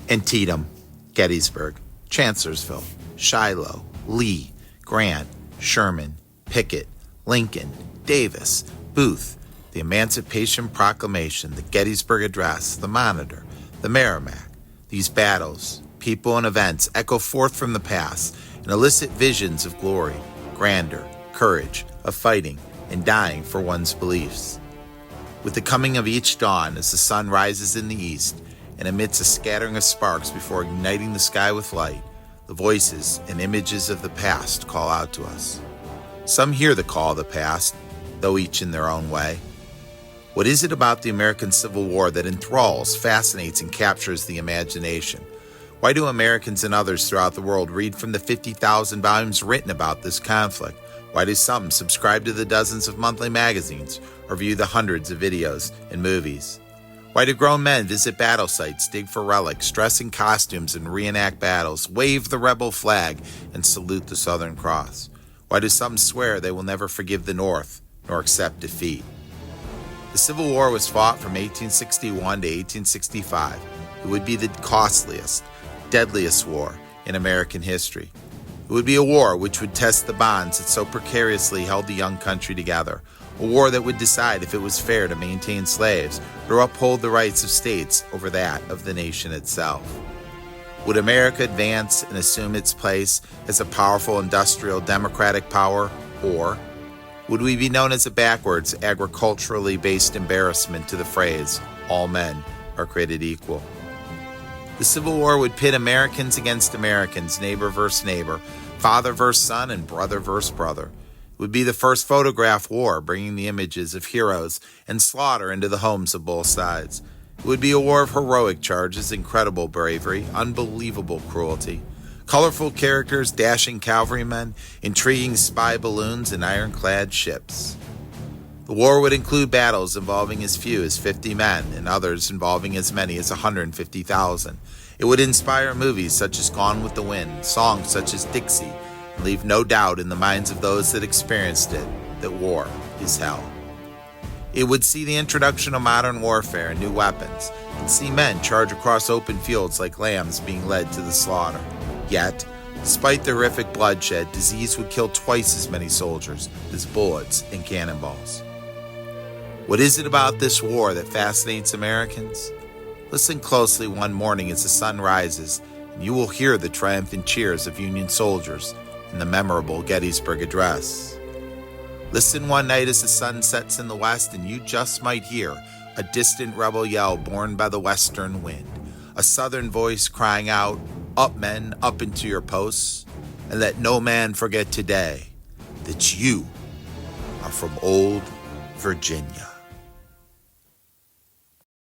Antietam, Gettysburg, Chancellorsville, Shiloh, Lee, Grant, Sherman, Pickett, Lincoln, Davis, Booth, the Emancipation Proclamation, the Gettysburg Address, the Monitor, the Merrimack. These battles, people, and events echo forth from the past and elicit visions of glory, grandeur, courage, of fighting and dying for one's beliefs. With the coming of each dawn, as the sun rises in the east and emits a scattering of sparks before igniting the sky with light, the voices and images of the past call out to us. Some hear the call of the past, though each in their own way. What is it about the American Civil War that enthralls, fascinates, and captures the imagination? Why do Americans and others throughout the world read from the 50,000 volumes written about this conflict? Why do some subscribe to the dozens of monthly magazines or view the hundreds of videos and movies? Why do grown men visit battle sites, dig for relics, dress in costumes and reenact battles, wave the rebel flag, and salute the Southern Cross? Why do some swear they will never forgive the North nor accept defeat? The Civil War was fought from 1861 to 1865. It would be the costliest, deadliest war in American history. It would be a war which would test the bonds that so precariously held the young country together. A war that would decide if it was fair to maintain slaves or uphold the rights of states over that of the nation itself. Would America advance and assume its place as a powerful industrial democratic power, or would we be known as a backwards, agriculturally based embarrassment to the phrase, all men are created equal? The Civil War would pit Americans against Americans, neighbor versus neighbor, father versus son, and brother versus brother. It would be the first photograph war, bringing the images of heroes and slaughter into the homes of both sides. It would be a war of heroic charges, incredible bravery, unbelievable cruelty, colorful characters, dashing cavalrymen, intriguing spy balloons, and ironclad ships. The war would include battles involving as few as 50 men and others involving as many as 150,000. It would inspire movies such as Gone with the Wind, songs such as Dixie, and leave no doubt in the minds of those that experienced it that war is hell. It would see the introduction of modern warfare and new weapons, and see men charge across open fields like lambs being led to the slaughter. Yet, despite the horrific bloodshed, disease would kill twice as many soldiers as bullets and cannonballs. What is it about this war that fascinates Americans? Listen closely one morning as the sun rises, and you will hear the triumphant cheers of Union soldiers in the memorable Gettysburg Address. Listen one night as the sun sets in the west, and you just might hear a distant rebel yell borne by the western wind, a southern voice crying out, "Up, men, up into your posts, and let no man forget today that you are from old Virginia."